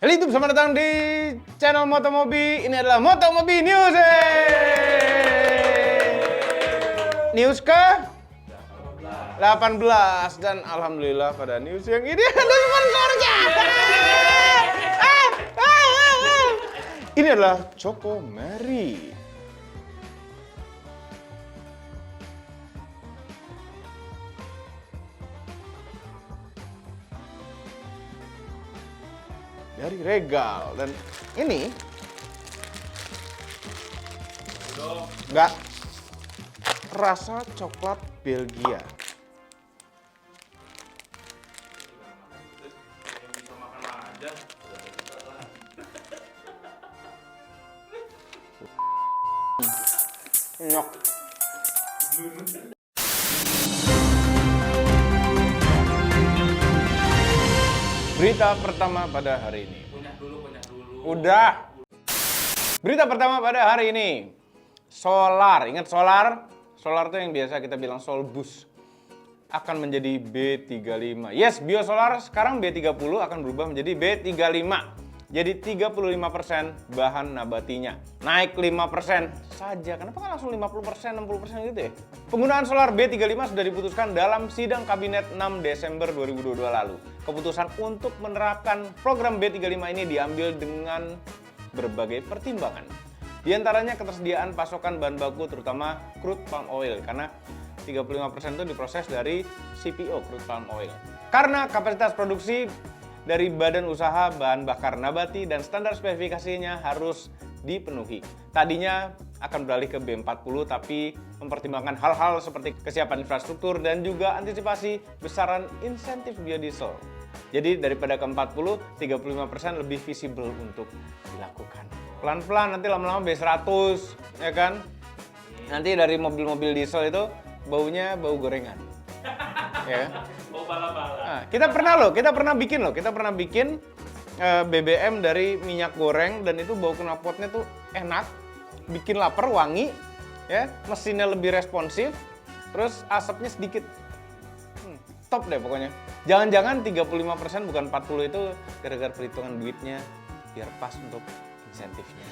Halo YouTube, selamat datang di channel Motomobi. Ini adalah Motomobi News. News ke 18 dan alhamdulillah pada news yang ini ada sponsornya. Ini adalah Choco Mary. Dari Regal, dan ini enggak rasa coklat Belgia. Nyok. Berita pertama pada hari ini. Punya dulu. Udah. Berita pertama pada hari ini. Solar. Ingat solar? Solar itu yang biasa kita bilang Solbus. Akan menjadi B35. Yes, biosolar sekarang B30 akan berubah menjadi B35. Jadi 35% bahan nabatinya. Naik 5% saja. Kenapa nggak langsung 50%, 60% gitu ya? Penggunaan solar B35 sudah diputuskan dalam sidang kabinet 6 Desember 2022 lalu. Keputusan untuk menerapkan program B35 ini diambil dengan berbagai pertimbangan. Di antaranya ketersediaan pasokan bahan baku terutama crude palm oil karena 35% itu diproses dari CPO, crude palm oil. Karena kapasitas produksi dari badan usaha bahan bakar nabati dan standar spesifikasinya harus dipenuhi. Tadinya akan beralih ke B40 tapi mempertimbangkan hal-hal seperti kesiapan infrastruktur dan juga antisipasi besaran insentif biodiesel. Jadi daripada ke 40, 35% lebih visible untuk dilakukan. Pelan-pelan nanti lama-lama B100, ya kan? Nanti dari mobil-mobil diesel itu baunya bau gorengan. Ya. Mau bala-bala. Nah, kita pernah bikin BBM dari minyak goreng dan itu bau knalpotnya tuh enak, bikin lapar, wangi, ya, mesinnya lebih responsif, terus asapnya sedikit. Top deh pokoknya. Jangan-jangan 35% bukan 40 itu gara-gara perhitungan duitnya biar pas untuk insentifnya.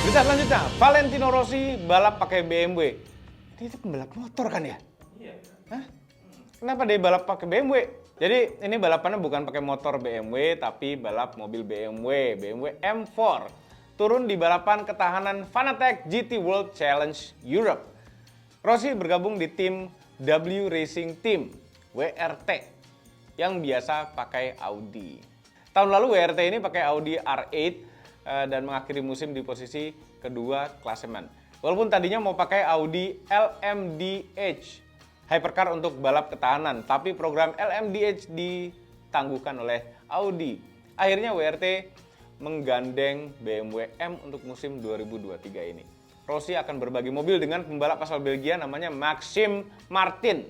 Berita selanjutnya, Valentino Rossi balap pakai BMW. Ini itu pembalap motor kan ya? Iya. Hah? Kenapa dia balap pakai BMW? Jadi ini balapannya bukan pakai motor BMW, tapi balap mobil BMW M4. Turun di balapan ketahanan Fanatec GT World Challenge Europe. Rossi bergabung di tim W Racing Team, WRT, yang biasa pakai Audi. Tahun lalu WRT ini pakai Audi R8 dan mengakhiri musim di posisi kedua klasemen. Walaupun tadinya mau pakai Audi LMDH hypercar untuk balap ketahanan, tapi program LMDH ditangguhkan oleh Audi. Akhirnya WRT menggandeng BMW M untuk musim 2023 ini. Rossi akan berbagi mobil dengan pembalap asal Belgia namanya Maxime Martin.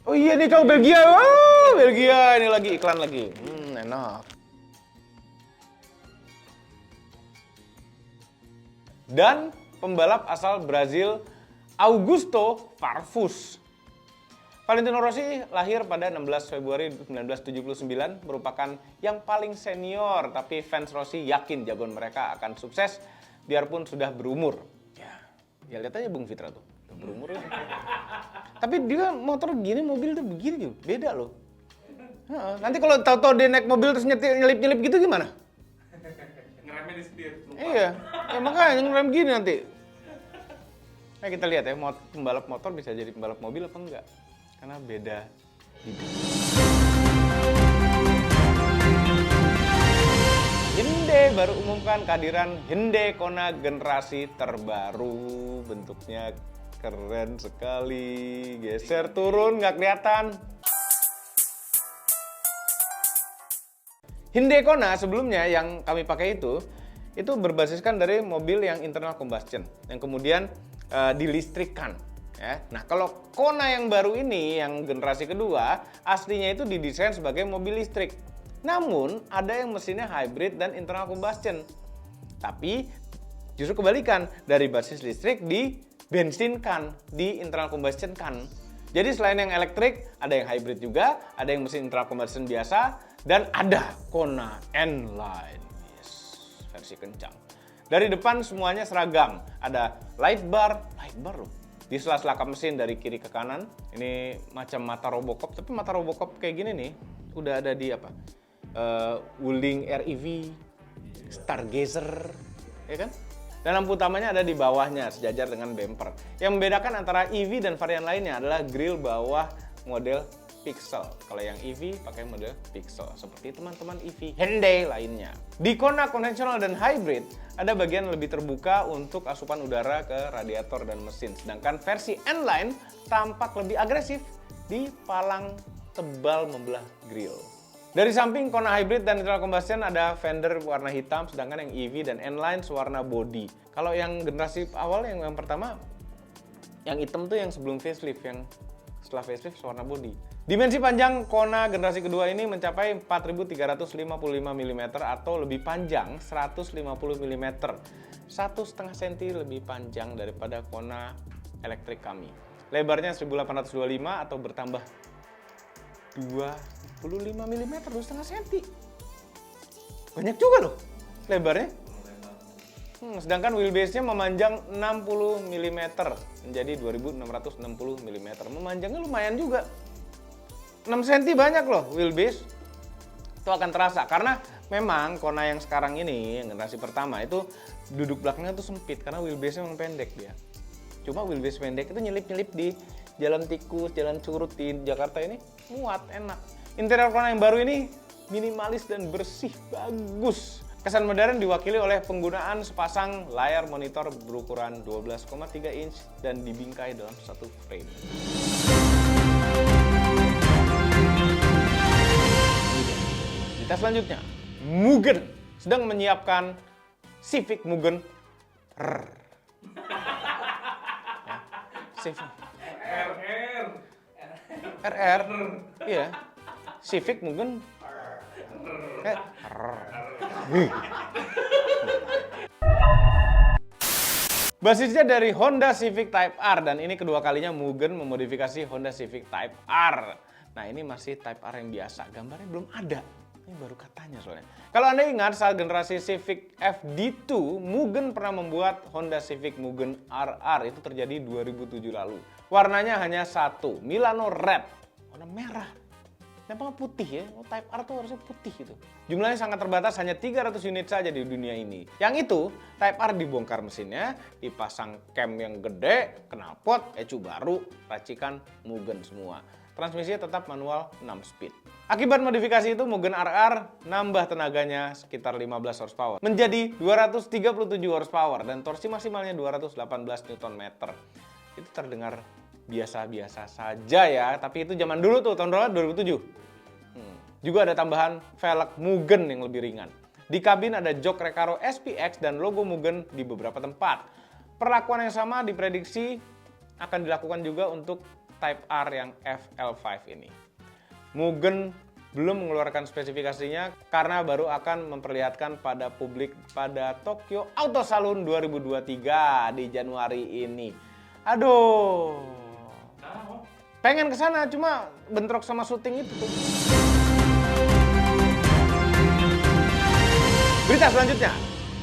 Oh iya nih cowok Belgia. Oh, Belgia ini lagi iklan lagi. Enak. Dan pembalap asal Brazil Augusto Farfus. Valentino Rossi lahir pada 16 Februari 1979, merupakan yang paling senior, tapi fans Rossi yakin jagoan mereka akan sukses biarpun sudah berumur. Ya lihat aja Bung Fitra tuh, udah berumur ya. Tapi dia motor gini, mobil tuh begini, beda loh. Nanti kalau tahu-tahu dia naik mobil terus nyelip-nyelip gitu gimana? Ngeremnya di setir. Iya, ya makanya ngerem gini nanti. Nah kita lihat ya, pembalap motor bisa jadi pembalap mobil apa enggak? Karena beda hidup. Hyundai baru umumkan kehadiran Hyundai Kona generasi terbaru. Bentuknya keren sekali. Geser turun nggak kelihatan. Hyundai Kona sebelumnya yang kami pakai itu berbasiskan dari mobil yang internal combustion yang kemudian dilistrikkan. Ya. Nah kalau Kona yang baru ini yang generasi kedua aslinya itu didesain sebagai mobil listrik. Namun ada yang mesinnya hybrid dan internal combustion. Tapi justru kebalikan, dari basis listrik dibensinkan, di internal combustion kan. Jadi selain yang elektrik, ada yang hybrid juga, ada yang mesin internal combustion biasa, dan ada Kona N-Line. Yes, versi kencang. Dari depan semuanya seragam. Ada light bar loh. Di sela-sela kap mesin dari kiri ke kanan. Ini macam mata Robocop, tapi mata Robocop kayak gini nih, udah ada di apa? Wuling REV, Stargazer, ya kan? Dan lampu utamanya ada di bawahnya, sejajar dengan bumper. Yang membedakan antara EV dan varian lainnya adalah grill bawah model Pixel. Kalau yang EV pakai model Pixel, seperti teman-teman EV Hyundai lainnya. Di Kona konvensional dan hybrid, ada bagian lebih terbuka untuk asupan udara ke radiator dan mesin. Sedangkan versi N-Line tampak lebih agresif di palang tebal membelah grill. Dari samping Kona Hybrid dan internal combustion ada fender warna hitam, sedangkan yang EV dan N-Line warna body. Kalau yang generasi awal yang pertama, yang hitam tuh yang sebelum facelift, yang setelah facelift warna body. Dimensi panjang Kona generasi kedua ini mencapai 4.355 mm atau lebih panjang 150 mm. 1,5 cm lebih panjang daripada Kona elektrik kami. Lebarnya 1825 atau bertambah 25 mm, 2,5 cm. Banyak juga loh lebarnya. Sedangkan wheelbase-nya memanjang 60 mm menjadi 2660 mm. Memanjangnya lumayan juga. 6 cm banyak loh wheelbase. Itu akan terasa karena memang Kona yang sekarang ini, yang generasi pertama itu duduk belakangnya tuh sempit karena wheelbase-nya memang pendek dia. Cuma wheelbase pendek itu nyelip-nyelip di jalan tikus, jalan curut di Jakarta ini muat, enak. Interior Kona yang baru ini minimalis dan bersih, bagus. Kesan modern diwakili oleh penggunaan sepasang layar monitor berukuran 12,3 inch dan dibingkai dalam satu frame. Kita selanjutnya, Mugen sedang menyiapkan Civic Mugen Civic RR, iya. Civic Mugen Basisnya dari Honda Civic Type R dan ini kedua kalinya Mugen memodifikasi Honda Civic Type R. Nah ini masih Type R yang biasa, gambarnya belum ada. Ini baru katanya soalnya. Kalau Anda ingat saat generasi Civic FD2, Mugen pernah membuat Honda Civic Mugen RR. Itu terjadi 2007 lalu. Warnanya hanya satu, Milano Red. Warna merah. Kenapa nggak putih ya? Oh, Type R tuh harusnya putih gitu. Jumlahnya sangat terbatas, hanya 300 unit saja di dunia ini. Yang itu, Type R dibongkar mesinnya, dipasang cam yang gede, knalpot, ECU baru, racikan Mugen semua. Transmisinya tetap manual 6 speed. Akibat modifikasi itu, Mugen RR nambah tenaganya sekitar 15 horsepower. Menjadi 237 horsepower dan torsi maksimalnya 218 Nm. Itu terdengar biasa-biasa saja ya, tapi itu zaman dulu tuh, tahun berapa? 2007. Juga ada tambahan velg Mugen yang lebih ringan. Di kabin ada jok Recaro SPX dan logo Mugen di beberapa tempat. Perlakuan yang sama diprediksi akan dilakukan juga untuk Type R yang FL5 ini. Mugen belum mengeluarkan spesifikasinya karena baru akan memperlihatkan pada publik pada Tokyo Auto Saloon 2023 di Januari ini. Aduh, pengen kesana cuma bentrok sama syuting itu tuh. Berita selanjutnya,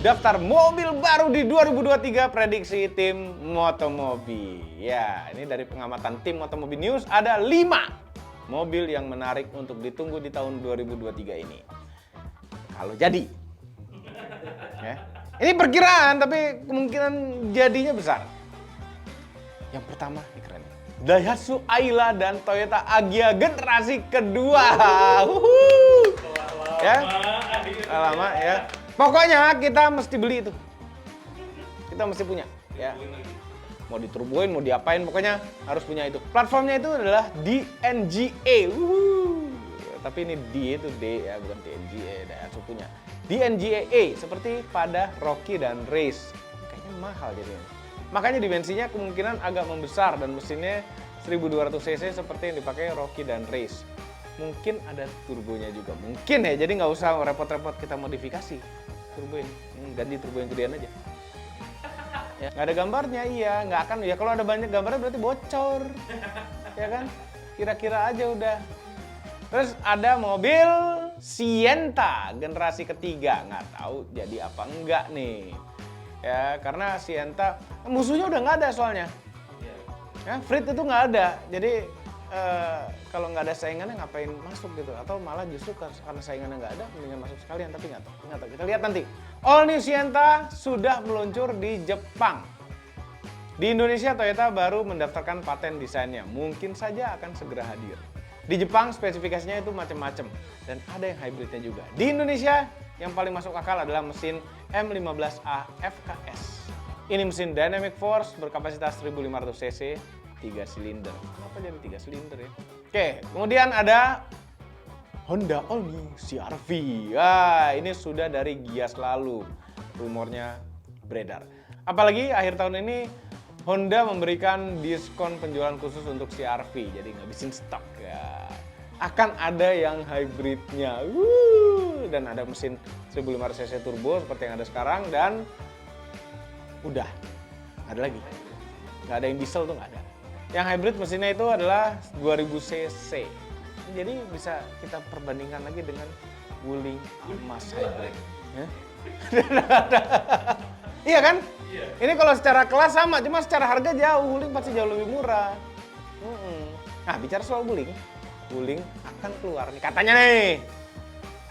daftar mobil baru di 2023 prediksi tim Motomobi. Ya, ini dari pengamatan tim Motomobi News ada 5 mobil yang menarik untuk ditunggu di tahun 2023 ini. Kalau jadi. Ya. Ini perkiraan tapi kemungkinan jadinya besar. Yang pertama, ini keren. Daihatsu Ayla dan Toyota Agya generasi kedua. Ya. Lama ya. Pokoknya kita mesti beli itu. Kita mesti punya, ya. Mau diturboin, mau diapain, pokoknya harus punya itu. Platformnya itu adalah DNGA. Tapi ini D itu D ya, bukan DNGA, Daihatsu punya. DNGA seperti pada Rocky dan Race. Kayaknya mahal jadinya. Makanya dimensinya kemungkinan agak membesar dan mesinnya 1200 cc seperti yang dipakai Rocky dan Race. Mungkin ada turbonya juga, mungkin ya, jadi nggak usah repot-repot kita modifikasi turbo ini, ganti turbo yang gedean aja. Ya, nggak ada gambarnya, iya, nggak akan, ya kalau ada banyak gambarnya berarti bocor. ya kan? Kira-kira aja udah. Terus ada mobil Sienta generasi ketiga, nggak tahu jadi apa enggak nih. Ya, karena Sienta musuhnya udah nggak ada soalnya. Ya, Freed itu nggak ada, jadi kalau nggak ada saingannya ngapain masuk gitu, atau malah justru karena saingannya nggak ada, mendingan masuk sekalian, tapi nggak tahu. Kita lihat nanti. All New Sienta sudah meluncur di Jepang. Di Indonesia, Toyota baru mendaftarkan paten desainnya, mungkin saja akan segera hadir. Di Jepang spesifikasinya itu macam-macam, dan ada yang hybridnya juga. Di Indonesia, yang paling masuk akal adalah mesin M15A FKS. Ini mesin Dynamic Force berkapasitas 1500 cc, 3 silinder. Kenapa jadi 3 silinder ya? Oke, kemudian ada Honda All New CR-V. Ini sudah dari Gias lalu, rumornya beredar. Apalagi akhir tahun ini Honda memberikan diskon penjualan khusus untuk CR-V, jadi ngabisin stok ya. Akan ada yang hybridnya, dan ada mesin 1500 cc turbo seperti yang ada sekarang, dan udah nggak ada lagi, nggak ada yang diesel tuh, nggak ada. Yang hybrid mesinnya itu adalah 2000 cc, jadi bisa kita perbandingkan lagi dengan Wuling Emas hybrid ya. Iya kan? Iya. Ini kalau secara kelas sama, cuma secara harga jauh, Wuling pasti jauh lebih murah. Nah, bicara soal Wuling akan keluar nih katanya nih,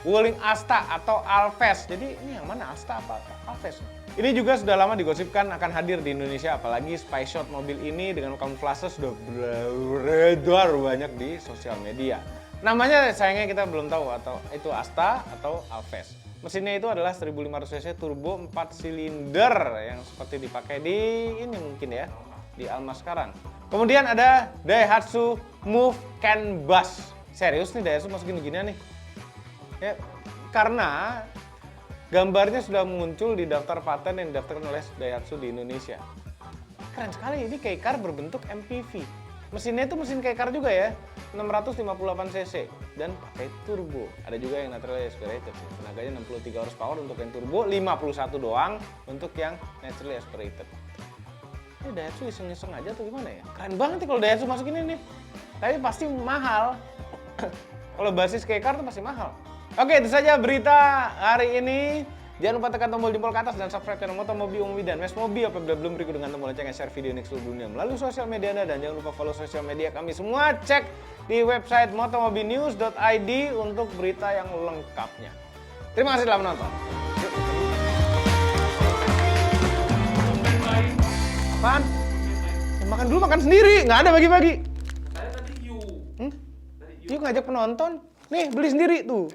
Wuling Asta atau Alphest. Jadi ini yang mana, Asta apa Alphest? Ini juga sudah lama digosipkan akan hadir di Indonesia, apalagi spy shot mobil ini dengan kamuflase sudah beredar banyak di sosial media. Namanya sayangnya kita belum tahu, atau itu Asta atau Alphest. Mesinnya itu adalah 1500 cc turbo 4 silinder yang seperti dipakai di ini mungkin ya, di Alma sekarang. Kemudian ada Daihatsu Move Can Bus. Serius nih Daihatsu masukin beginian nih. Ya, karena gambarnya sudah muncul di daftar paten yang didaftarkan oleh Daihatsu di Indonesia. Keren sekali, ini kei car berbentuk MPV. Mesinnya itu mesin kei car juga ya, 658 cc dan pakai turbo. Ada juga yang naturally aspirated sih. Tenaganya 63 horsepower untuk yang turbo, 51 doang untuk yang naturally aspirated. Ini Daihatsu iseng-iseng aja tuh gimana ya? Keren banget nih kalau Daihatsu masuk ini nih. Tapi pasti mahal. Kalau basis kei car tuh pasti mahal. Oke, itu saja berita hari ini. Jangan lupa tekan tombol jempol ke atas dan subscribe channel Motomobi Umumi dan Mes Mobi apabila belum berikut dengan tombol lonceng share video ini ke seluruh dunia melalui sosial media Anda, dan jangan lupa follow sosial media kami semua. Cek di website motomobinews.id untuk berita yang lengkapnya. Terima kasih telah menonton. Apaan? Ya, makan dulu, makan sendiri, nggak ada bagi-bagi. Saya tadi you. Yuk ngajak penonton. Nih, beli sendiri tuh.